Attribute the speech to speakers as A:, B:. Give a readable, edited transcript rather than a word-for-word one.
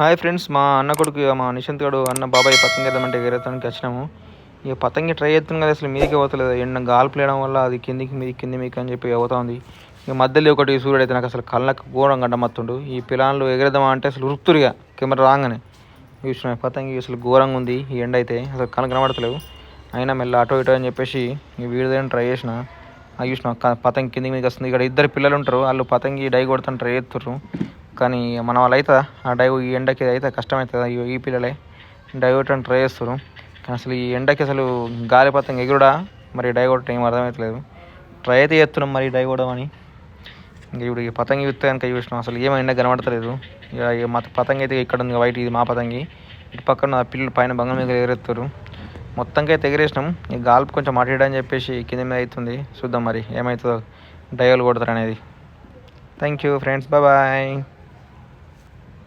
A: Hi friends, మా అన్న కొడుకు మా నిశాంత్ గడు అన్న బాబాయ్ పతంగి వేద్దామంటే ఎగరేతానికి వచ్చినాము. ఇక పతంగి ట్రై చేస్తున్నాం కదా, అసలు మీదికి పోతలేదు. ఎండ గాల్పులేయడం వల్ల అది కింది మీకు అని చెప్పి అవుతా ఉంది. ఇక మధ్యలో ఒకటి సూర్యుడు అయితే నాకు అసలు కళ్ళకు ఘోరం గడ్డమత్తుండు. ఈ పిల్లలు ఎగరేద్దామా అంటే అసలు ఉరుకుతురుగా కెమెరా రాగానే చూసిన పతంగి అసలు ఘోరంగా ఉంది. ఈ ఎండ అయితే అసలు కళ్ళు కనబడతలేవు. అయినా మెల్ల అటో ఇటో అని చెప్పేసి ఈ వీడియో ట్రై చేసిన. అది చూసిన పతంగి కిందికి మీదకి వస్తుంది. ఇక్కడ ఇద్దరు పిల్లలు ఉంటారు, వాళ్ళు పతంగి డై కొడతాను ట్రై చేస్తుర్రు. కానీ మన వాళ్ళు అవుతుందా ఆ డైవ్? ఈ ఎండకి అయితే కష్టమవుతుంది. ఈ పిల్లలే డైవ్ కొట్టడానికి ట్రై చేస్తారు. కానీ అసలు ఈ ఎండకి అసలు గాలి పతంగి ఎగురుడా మరి డైవ్ కొట్టడం ఏం అర్థమవుతలేదు. ట్రై అయితే చేస్తున్నాం మరి డైవ్ కొట్టమని. ఇంక ఇప్పుడు ఈ పతంగి విత్తే కనుక చూసినాం అసలు ఏమో ఎండ కనబడతలేదు. ఇక మా పతంగి అయితే ఇక్కడ ఉంది వైట్, ఇది మా పతంగి. ఇటు పక్కన పిల్లలు పైన బంగళ మీద ఎగరేస్తారు. మొత్తంగా అయితే ఎగరేసినాం. ఈ గాల్పు కొంచెం అటేయడని చెప్పేసి కింద మీద అవుతుంది. చూద్దాం మరి ఏమవుతుందో, డైవ్లు కొడతారు అనేది. Thank you friends, bye.